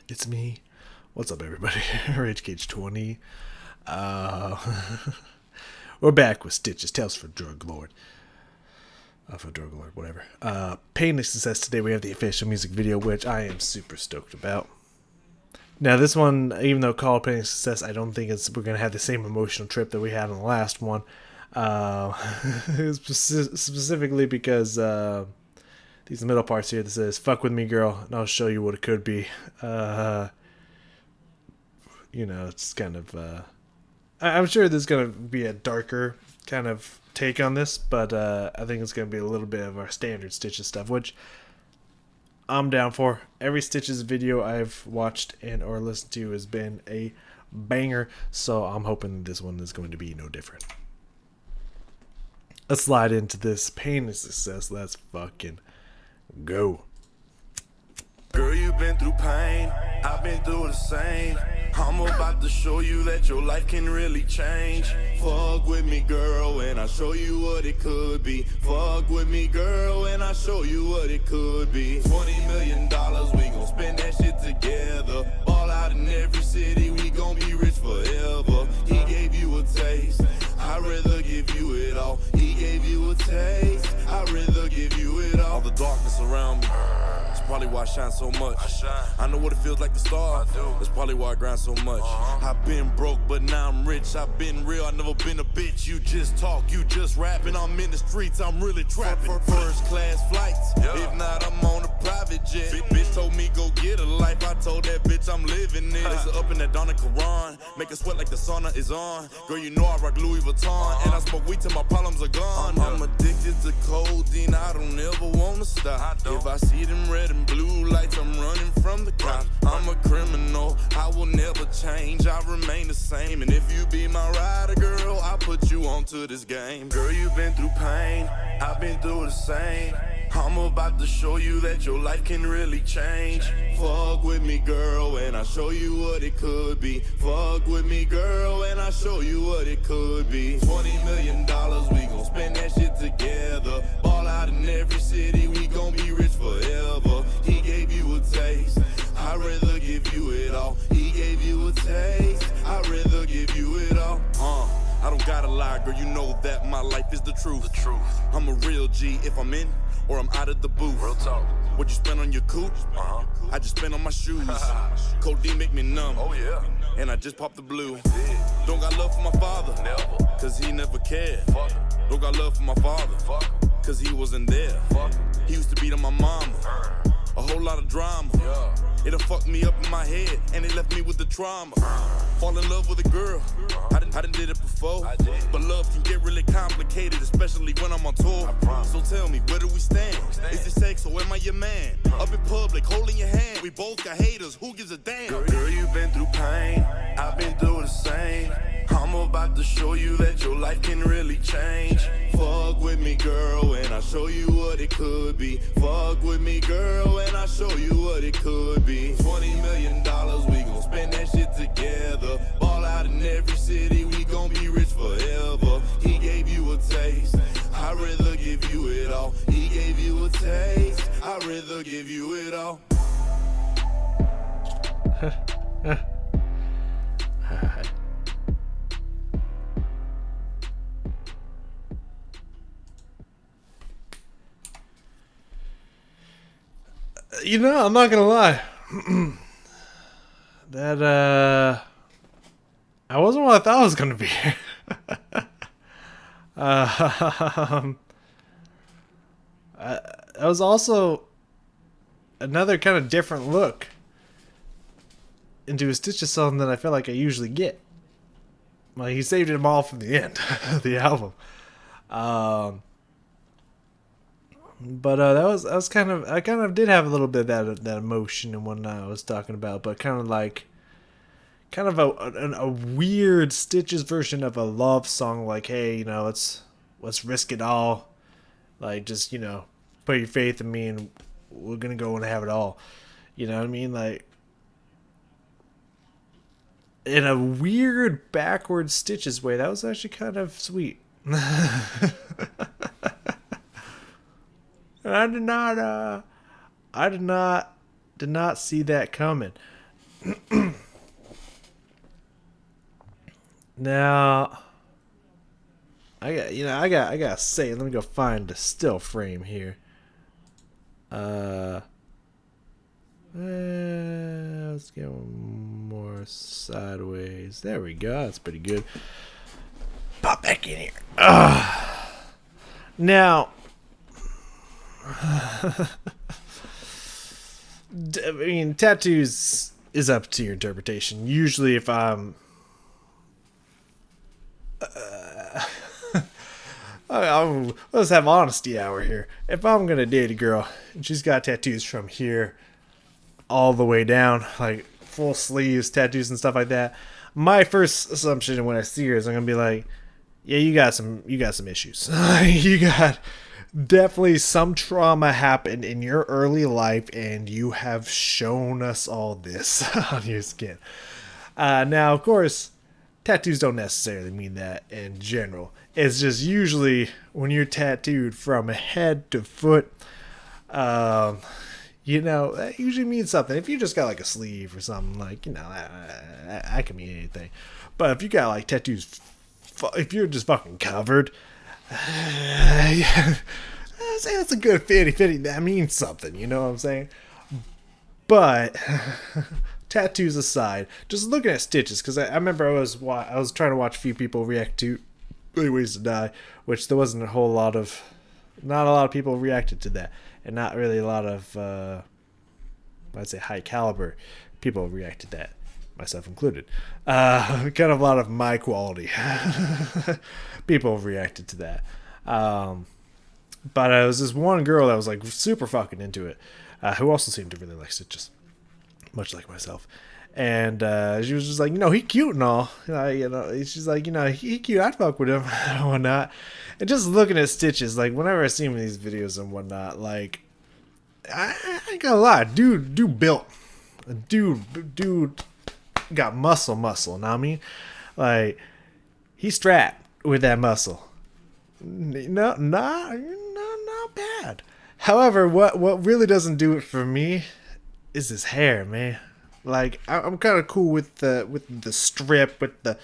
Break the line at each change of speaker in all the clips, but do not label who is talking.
It's me. What's up, everybody? Rage Cage 20. Uh, we're back with Stitches Tales for Drug Lord. For Drug Lord, whatever. Pain and Success. Today we have the official music video, which I am super stoked about. Now, this one, even though called Pain and Success, I don't think we're going to have the same emotional trip that we had on the last one. Specifically because these middle parts here that says, "Fuck with me, girl, and I'll show you what it could be." It's kind of... I'm sure there's going to be a darker kind of take on this, but I think it's going to be a little bit of our standard Stitches stuff, which I'm down for. Every Stitches video I've watched and or listened to has been a banger, so I'm hoping this one is going to be no different. Let's slide into this Pain and Success. Let's fucking go.
Girl, you been through pain, I've been through the same. I'm about to show you that your life can really change. Fuck with me, girl, and I'll show you what it could be. Fuck with me, girl, and I'll show you what it could be. $20 million, we gon' spend that shit together. Ball out in every city, we gon' be rich forever. He gave you a taste, I'd rather give you it all. He gave you a taste, I'd rather give you it all. All the darkness around me, that's probably why I shine so much. I know what it feels like to starve. That's probably why I grind so much. I've been broke, but now I'm rich. I've been real, I've never been a bitch. You just talk, you just rapping. I'm in the streets, I'm really trapping. First class flights, if not, I'm on a private jet. Bitch told me go get a life. I told that bitch I'm living it. Lace up in that Donna Quran, make it sweat like the sauna is on. Girl, you know I rock Louis Vuitton, and I smoke weed till my problems are gone. I'm addicted to codeine, I don't ever wanna stop. If I see them red and blue lights, I'm running from the cops. I'm a criminal, I will never change, I remain the same. And if you be my rider, girl, I'll put you onto this game. Girl, you've been through pain, I've been through the same. I'm about to show you that your life can really change. Fuck with me, girl, and I'll show you what it could be. Fuck with me, girl, and I'll show you what it could be. $20 million, we gon' spend that shit together. Ball out in every city, we gon' be rich forever. He gave you a taste, I'd rather give you it all. He gave you a taste, I'd rather give you it all. I don't gotta lie, girl, you know that my life is the truth. I'm a real G if I'm in or I'm out of the booth. Real talk. What you spend on your coupe? I just spent on my shoes. Codeine make me numb. Oh yeah. And I just popped the blue. Don't got love for my father. Never. Cause he never cared. Fuck. Don't got love for my father. Fuck. Cause he wasn't there. Fuck. He used to beat on my mama. A whole lot of drama. Yeah. It'll fuck me up in my head, and it left me with the trauma. Fall in love with a girl, I done did it before. But love can get really complicated, especially when I'm on tour. So tell me, where do we stand? Is it sex or am I your man? Up in public, holding your hand, we both got haters, who gives a damn? Girl, you've been through pain, I've been through the same. I'm about to show you that your life can really change. Fuck with me, girl, and I'll show you what it could be. Fuck with me, girl, and I'll show you what it could be. $20 million, we gon' spend that shit together. Ball out in every city, we gon' be rich forever. He gave you a taste, I'd rather give you it all. He gave you a taste, I'd rather give you it all.
I'm not gonna lie. That I wasn't what I thought it was gonna be. That was also another kind of different look into a Stitches song than I feel like I usually get. Like, he saved them all from the end of the album. But that was kind of, I kind of did have a little bit of that emotion and whatnot I was talking about, but kind of a weird Stitches version of a love song. Like, hey, let's risk it all. Like, just put your faith in me, and we're gonna go and have it all. You know what I mean? Like, in a weird backwards Stitches way, that was actually kind of sweet. I did not see that coming. Now, I gotta say, let me go find the still frame here. Let's get one more sideways. There we go. That's pretty good. Pop back in here. Now, I mean, tattoos is up to your interpretation. Usually, if I'm let's have honesty hour here. If I'm gonna date a girl and she's got tattoos from here all the way down, like full sleeves, tattoos and stuff like that, my first assumption when I see her is I'm gonna be like, yeah, you got some issues. You got definitely some trauma happened in your early life, and you have shown us all this on your skin. Now, of course, tattoos don't necessarily mean that in general. It's just usually when you're tattooed from head to foot, that usually means something. If you just got like a sleeve or something, like, that can mean anything. But if you got like tattoos, if you're just fucking covered, I'd say that's a good 50-50. That means something, you know what I'm saying? But tattoos aside, just looking at stitches, because I remember I was trying to watch a few people react to Billy Ways to Die, which there wasn't not a lot of people reacted to that, and not really a lot of I'd say high caliber people reacted to that, myself included. Kind of a lot of my quality people reacted to that. But it was this one girl that was like super fucking into it, who also seemed to really like stitches, much like myself. And she was just like, he cute and all. She's like, he cute. I'd fuck with him and whatnot. And just looking at stitches, like whenever I see him in these videos and whatnot, like I ain't gonna lie, dude built, dude got muscle. Know what I mean? Like he's strapped with that muscle. Not bad. However, what really doesn't do it for me is his hair, man. Like I'm kind of cool with the strip, with the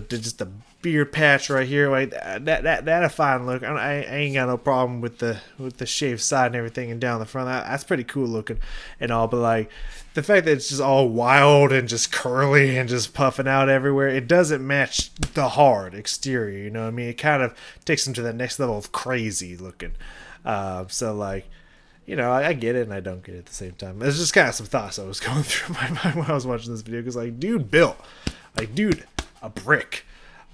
just the beard patch right here, like that a fine look. I ain't got no problem with the shaved side and everything and down the front. That's pretty cool looking and all. But like the fact that it's just all wild and just curly and just puffing out everywhere, it doesn't match the hard exterior. You know what I mean? It kind of takes them to the next level of crazy looking. So like, I get it and I don't get it at the same time. There's just kind of some thoughts I was going through my mind when I was watching this video, because like, dude built, like dude a brick,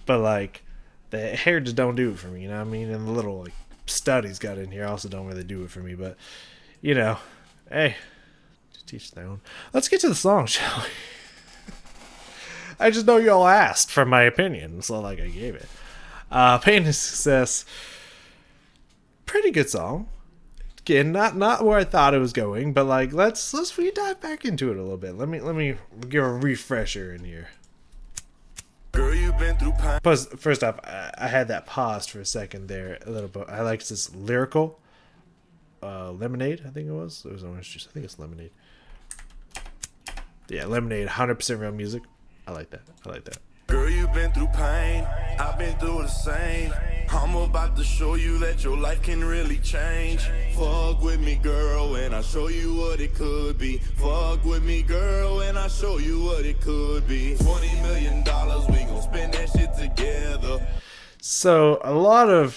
but like the hair just don't do it for me. You know what I mean? And the little like stud he's got in here also don't really do it for me. But hey, just teach their own. Let's get to the song, shall we? I just know y'all asked for my opinion, so like I gave it. Pain and Success, pretty good song. Again, not where I thought it was going, but like let's dive back into it a little bit. Let me give a refresher in here.
Girl, you've been through pain.
First off, I had that paused for a second there a little bit. I liked this lyrical lemonade. I think it was orange juice. I think it's lemonade. Yeah, lemonade. 100% real music. I like that.
Girl, you've been through pain, I've been through the same. I'm about to show you that your life can really change. Fuck with me, girl, and I'll show you what it could be. Fuck with me, girl, and I'll show you what it could be. $20 million, we gon' spend that shit together.
So, a lot of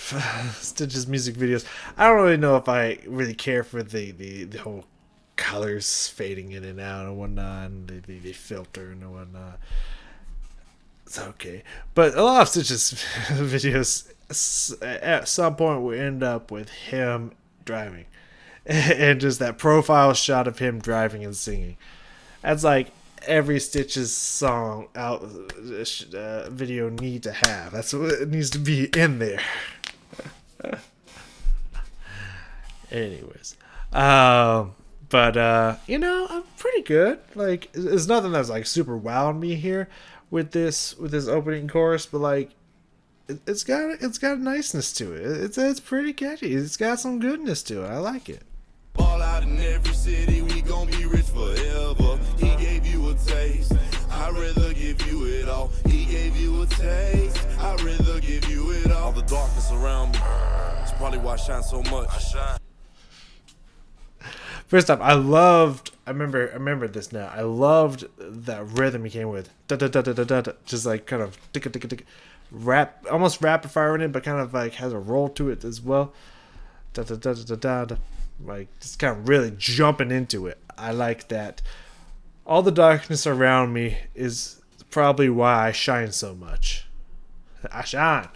Stitch's music videos, I don't really know if I really care for the whole colors fading in and out and whatnot, and the filter and whatnot. It's okay. But a lot of Stitch's videos at some point will end up with him driving. And just that profile shot of him driving and singing. That's like every Stitch's song out video need to have. That's what it needs to be in there. Anyways. But I'm pretty good. Like, there's nothing that's like super wowing me here with this opening chorus, but like it's got a niceness to it. It's pretty catchy. It's got some goodness to it. I like it.
All out in every city, we gon' be rich forever. He gave you a probably why I shine so much. I shine.
First off, I remember this now. I loved that rhythm he came with. Da da da da da da da. Just like kind of ticka ticka ticka. Rap, almost rapid fire in it, but kind of like has a roll to it as well. Da da da da da da da. Like just kind of really jumping into it. I like that. All the darkness around me is probably why I shine so much. I shine.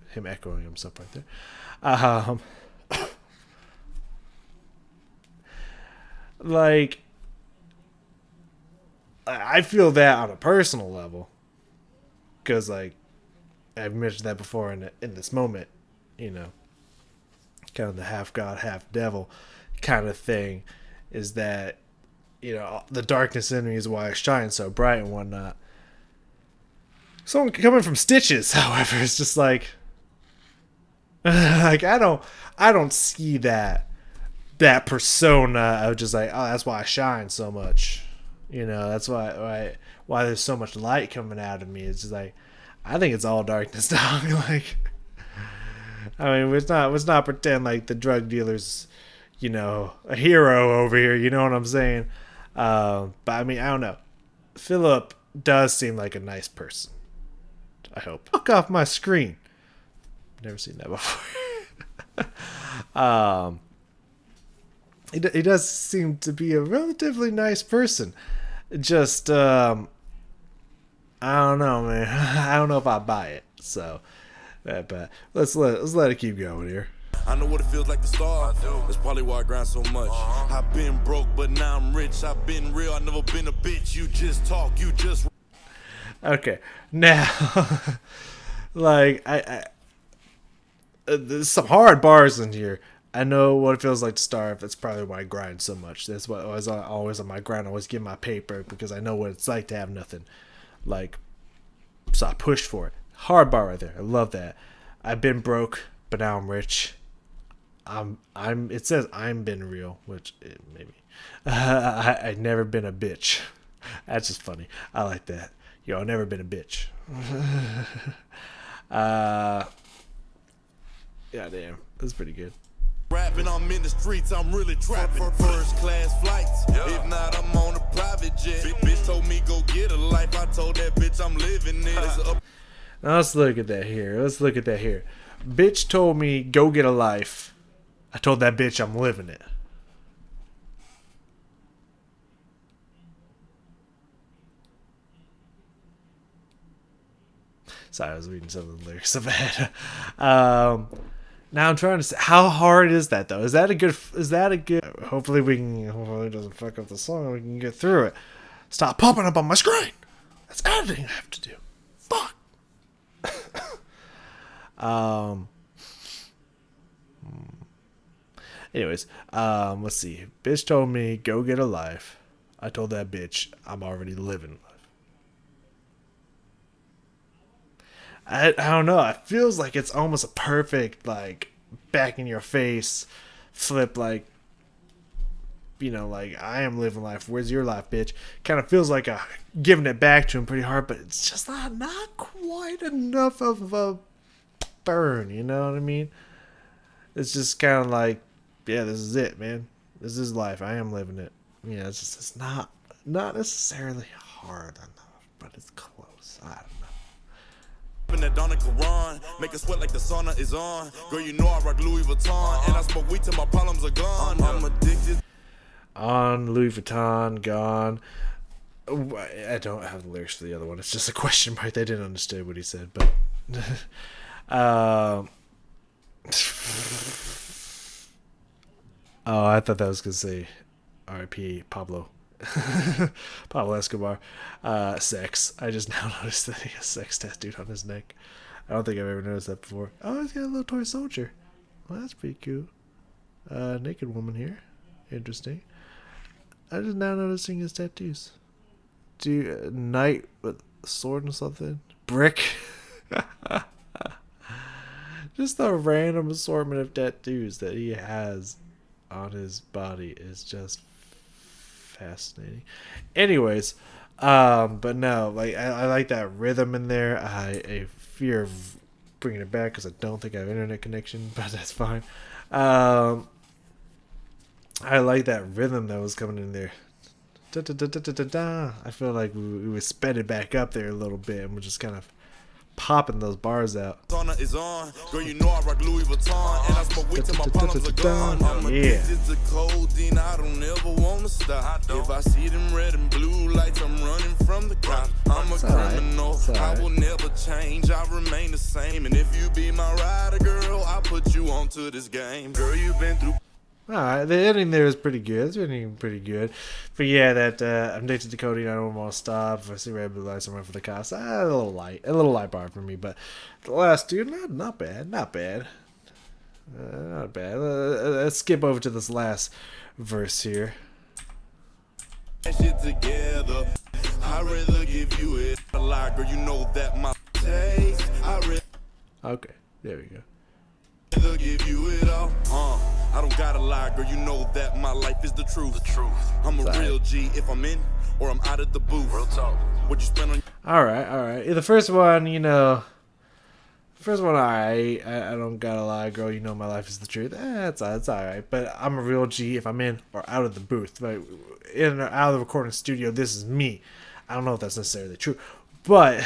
Him echoing himself right there. Like, I feel that on a personal level, because like I've mentioned that before in this moment, you know, kind of the half god, half devil kind of thing, is that, you know, the darkness in me is why I shine so bright and whatnot. Someone coming from Stitches, however, is just like, like I don't see that persona of just like, oh, that's why I shine so much. You know, that's why there's so much light coming out of me. It's just like, I think it's all darkness, dog. Like, I mean, let's not pretend like the drug dealer's, you know, a hero over here. You know what I'm saying? But I mean, I don't know. Philip does seem like a nice person. I hope. Fuck off my screen. Never seen that before. He does seem to be a relatively nice person. Just, I don't know, man. I don't know if I buy it. So, but let's let it keep going here.
I know what it feels like to starve. That's probably why I grind so much. I've been broke, but now I'm rich. I've been real. I've never been a bitch. You just talk. You just.
Okay, now, like there's some hard bars in here. I know what it feels like to starve. That's probably why I grind so much. That's why I was always on my grind. I always get my paper because I know what it's like to have nothing. Like, so I pushed for it. Hard bar right there. I love that. I've been broke, but now I'm rich. It says I'm been real, which maybe. I never been a bitch. That's just funny. I like that. Yo, I've never been a bitch. Yeah, damn. That's pretty good.
Rapping, I'm in the streets, I'm really trapping. First class flights, if not, I'm on a private jet. Bitch told me go get a life, I told that bitch I'm living it.
Now let's look at that here. Bitch told me go get a life. I told that bitch I'm living it. Sorry, I was reading some of the lyrics of it. Now I'm trying to say, how hard is that though? Is that a good? Hopefully it doesn't fuck up the song. We can get through it. Stop popping up on my screen. That's editing I have to do. Fuck. Anyways, let's see. Bitch told me go get a life. I told that bitch I'm already living life. I don't know. It feels like it's almost a perfect, like, back in your face flip, like, you know, like, I am living life. Where's your life, bitch? Kind of feels like giving it back to him pretty hard, but it's just not quite enough of a burn, you know what I mean? It's just kind of like, yeah, this is it, man. This is life. I am living it. Yeah, it's not necessarily hard enough, but it's close. I don't know.
That Donna Quran, make it sweat like the sauna is on. Girl, you know I rock Louis Vuitton, and I smoke weed till my problems are gone. I'm addicted.
On Louis Vuitton, gone. I don't have the lyrics for the other one. It's just a question mark. They didn't understand what he said, but oh, I thought that was gonna say R.I.P. Pablo. Pablo Escobar. Sex. I just now noticed that he has sex tattooed on his neck. I don't think I've ever noticed that before. Oh, he's got a little toy soldier. Well, that's pretty cool. Naked woman here. Interesting. I just now noticing his tattoos. Knight with sword and something. Brick. Just the random assortment of tattoos that he has on his body is just fascinating. Anyways, but no, like I like that rhythm in there. A fear of bringing it back because I don't think I have internet connection, but that's fine. I like that rhythm that was coming in there. Da, da, da, da, da, da, da. I feel like we sped it back up there a little bit, and we're just kind of popping those bars out.
Sauna is on. Girl, you know I rock Louis Vuitton, and I smoke weed till my problems are gone. I'm
Yeah.
addicted to codeine, I don't ever wanna stop. If I see them red and blue lights, I'm running from the cops. I'm a criminal, I will never change, I remain the same. And if you be my rider, girl, I'll put you onto this game. Girl, you've been through.
Alright, the ending there is pretty good. It's ending pretty good. But yeah, that I'm addicted to codeine, I don't want to stop. If I see red blue lights, I'm running for the cops. A little light bar for me. But the last two, not bad. Not bad. Let's skip over to this last verse here.
That shit together. I'd rather give you it a lie, girl. You know that my taste.
Okay, there we go.
Rather give you it all. I don't gotta lie, girl. You know that my life is the truth. I'm a real G if I'm in or I'm out of the booth. Real talk. What you spend on?
Alright. The first one, alright. I don't gotta lie, girl. You know my life is the truth. It's alright. But I'm a real G if I'm in or out of the booth. Like, in or out of the recording studio, this is me. I don't know if that's necessarily true. But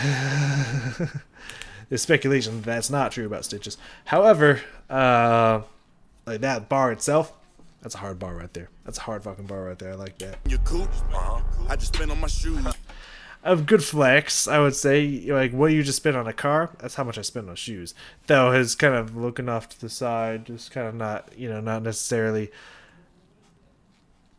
there's speculation that's not true about Stitches. However, like that bar itself, that's a hard bar right there. That's a hard fucking bar right there. I like that.
Your coupe? I just spent on my shoes.
A good flex, I would say. Like, what you just spent on a car, that's how much I spent on shoes. Though his kind of looking off to the side, just kind of not necessarily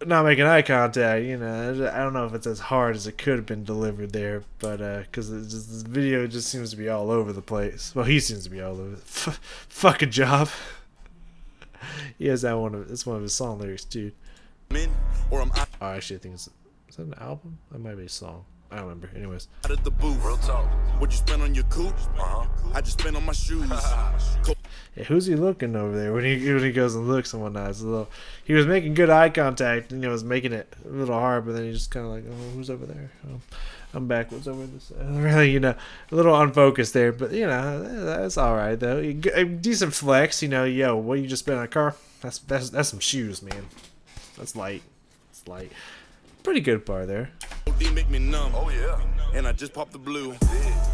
not making eye contact. I don't know if it's as hard as it could have been delivered there, but because this video just seems to be all over the place. Well, he seems to be all over. Fucking job. He has that one. It's one of his song lyrics too. Oh, actually, I think is that an album? That might be a song. I don't remember. Anyways.
Out of the booth. Real talk. What you spend on your coupe? I just spent on my shoes.
Yeah, who's he looking over there when he goes and looks and whatnot? It's a little. He was making good eye contact and was making it a little hard, but then he just kind of like, oh, who's over there? Oh, I'm back. What's over this? Really, a little unfocused there, but that's all right though. A decent flex, Yo, what you just spent on a car? That's some shoes, man. That's light. It's light. Pretty good bar there.
OD make me numb. Oh yeah. And I just popped the blue.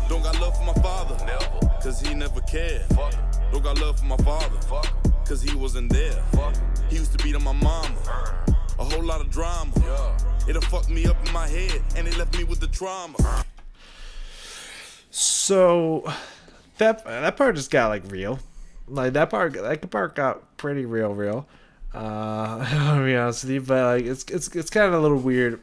Don't got love for my father. Never. Cause he never cared. Fuck. Don't got love for my father. Fuck. Cause he wasn't there. Fuck. He used to beat on my mama. A whole lot of drama. Yeah. It'll fuck me up in my head. And it left me with the trauma.
So that part just got like real. Like that part got pretty real. I'll be honest with you, but like it's kind of a little weird.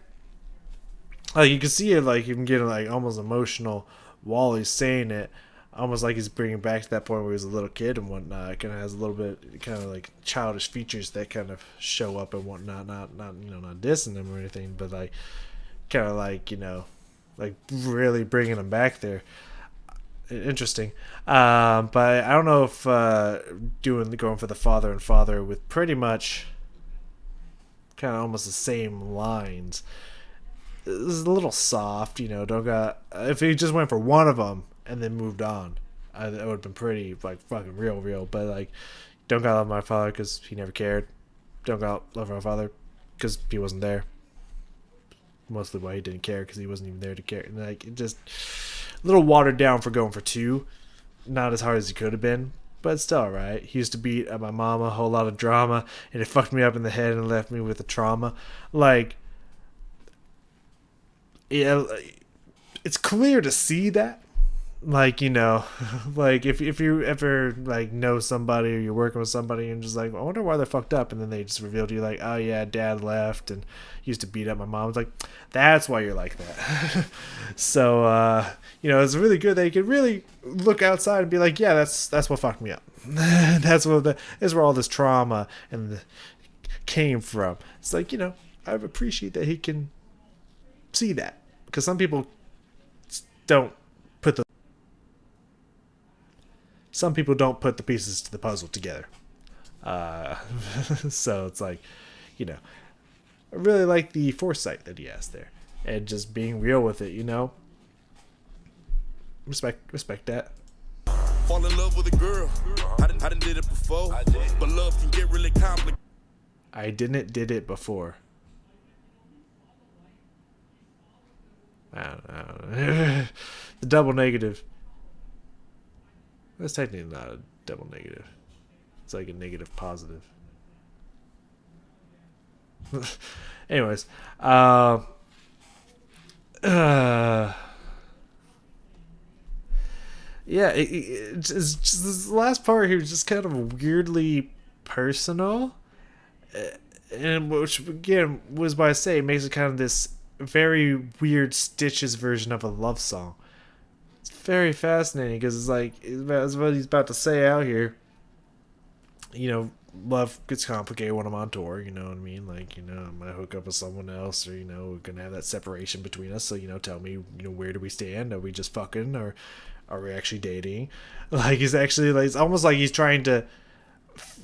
Like you can see it, like him getting like almost emotional while he's saying it, almost like he's bringing back to that point where he was a little kid and whatnot. It kind of has a little bit kind of like childish features that kind of show up and whatnot. Not dissing him or anything, but like kind of like like really bringing him back there. Interesting. But I don't know if going for the father and father with pretty much kind of almost the same lines is a little soft. Don't got, if he just went for one of them and then moved on, that would have been pretty like fucking real. But like, don't got love my father because he never cared. Don't got love my father because he wasn't there. Mostly why he didn't care because he wasn't even there to care. And like it just a little watered down for going for two. Not as hard as he could have been, but still alright. He used to beat at my mama, a whole lot of drama, and it fucked me up in the head and left me with a trauma. Like, yeah, it's clear to see that. Like, like if you ever like know somebody or you're working with somebody and just like, I wonder why they're fucked up, and then they just reveal to you like, oh yeah, dad left and used to beat up my mom. It's like, that's why you're like that. So it's really good that you can really look outside and be like, yeah, that's what fucked me up. That's where all this trauma came from. It's like, I appreciate that he can see that, because some people don't put the pieces to the puzzle together. So it's like, I really like the foresight that he has there, and just being real with it. Respect that.
Fall in love with a girl. I done did it before. But love can get really complicated.
I did it before. I don't know. The double negative. That's technically not a double negative. It's like a negative positive. Anyways, yeah, it's just this last part here is just kind of weirdly personal, and which again was why I say it makes it kind of this very weird Stitches version of a love song. It's very fascinating because it's like that's what he's about to say out here. You know, love gets complicated when I'm on tour, you know what I mean? Like, you know, I'm gonna hook up with someone else, or, you know, we're gonna have that separation between us, so, you know, tell me, you know, where do we stand? Are we just fucking, or are we actually dating? Like, he's actually, like, it's almost like he's trying to,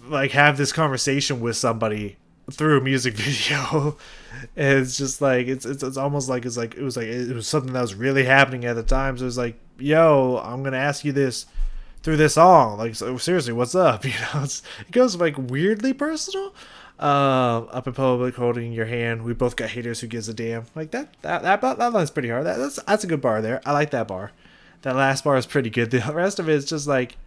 like, have this conversation with somebody through a music video. And it's just like, it's almost like, it was something that was really happening at the time, so it was like, yo, I'm gonna ask you this through this song, like, so seriously, what's up? You know, it goes like weirdly personal. Up in public, holding your hand. We both got haters. Who gives a damn? Like that line's pretty hard. That's a good bar there. I like that bar. That last bar is pretty good. The rest of it is just like,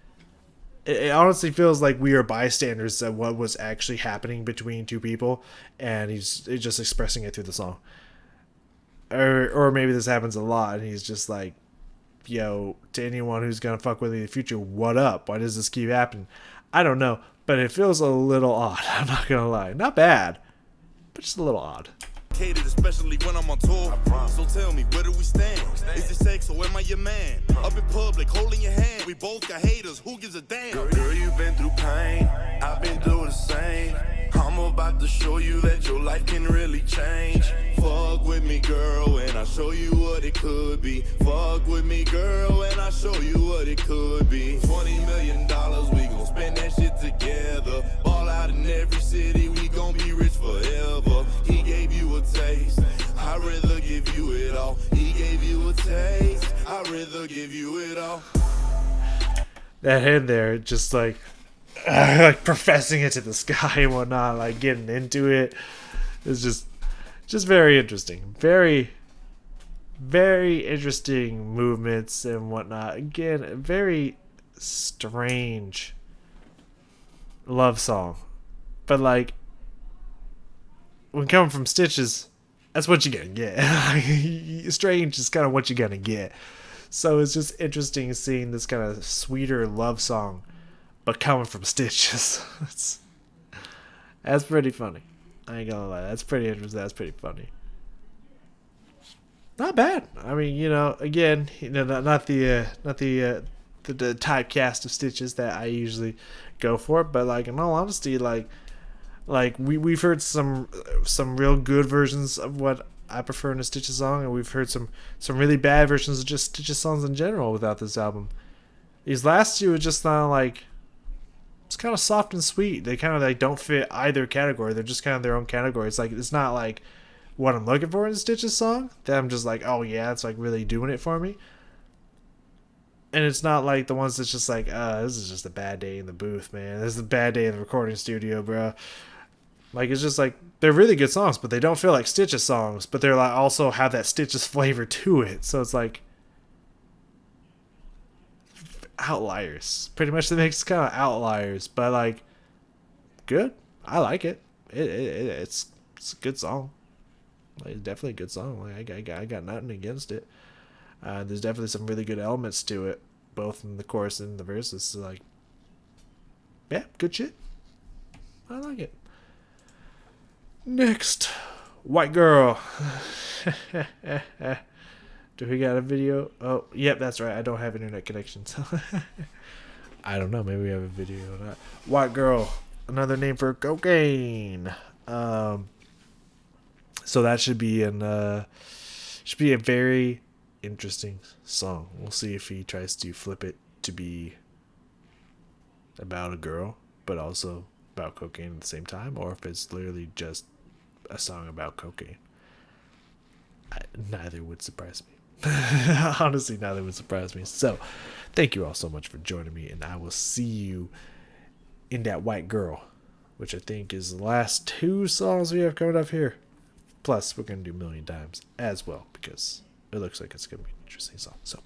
it honestly feels like we are bystanders at what was actually happening between two people, and he's just expressing it through the song. Or maybe this happens a lot, and he's just like, yo, to anyone who's gonna fuck with me in the future, what up? Why does this keep happening? I don't know, but it feels a little odd. I'm not gonna lie. Not bad, but just a little odd.
Especially when I'm on tour. So tell me, where do we stand? Is it sex or am I your man? Up in public, holding your hand. We both got haters. Who gives a damn? Girl, you've been through pain. I've been through the same. I'm about to show you that your life can really change. Fuck with me, girl, and I'll show you what it could be. Fuck with me, girl, and I'll show you what it could be. $20 million, we gon' spend that shit together. All out in every city, we gon' be rich forever. He gave you a taste, I'd rather give you it all. He gave you a taste, I'd rather give you it all.
That head there, just like professing it to the sky and whatnot, like getting into it. It's just very interesting. Very, very interesting movements and whatnot. Again, a very strange love song. But like, when coming from Stitches, that's what you're gonna get. Strange is kind of what you're gonna get. So it's just interesting seeing this kind of sweeter love song, but coming from Stitches. That's pretty funny. I ain't gonna lie. That's pretty interesting. That's pretty funny. Not bad. I mean, you know, again, you know, not the typecast of Stitches that I usually go for, but like in all honesty, like we've heard some real good versions of what I prefer in a Stitches song, and we've heard some really bad versions of just Stitches songs in general without this album. These last two are just kind of like, it's kind of soft and sweet. They kind of like don't fit either category. They're just kind of their own category. It's like, it's not like what I'm looking for in a Stitches song that I'm just like, oh yeah, it's like really doing it for me. And it's not like the ones that's just like, this is just a bad day in the booth, man. This is a bad day in the recording studio, bro. Like, it's just like, they're really good songs, but they don't feel like Stitches songs, but they're like also have that Stitches flavor to it. So it's like outliers. Pretty much the mix kind of outliers, but like good. I like it. It's a good song. Like, it's definitely a good song. Like, I got nothing against it. There's definitely some really good elements to it, both in the chorus and the verses. So like, yeah, good shit. I like it. Next, White Girl. Do we got a video? Oh, yep, that's right. I don't have internet connections. I don't know. Maybe we have a video or not. White Girl, another name for cocaine. So that should be a very interesting song. We'll see if he tries to flip it to be about a girl, but also about cocaine at the same time, or if it's literally just a song about cocaine. Neither would surprise me. Honestly, nothing would surprise me. So, thank you all so much for joining me, and I will see you in that White Girl, which I think is the last 2 songs we have coming up here. Plus, we're going to do Million Times as well, because it looks like it's going to be an interesting song. So,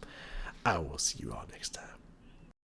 I will see you all next time.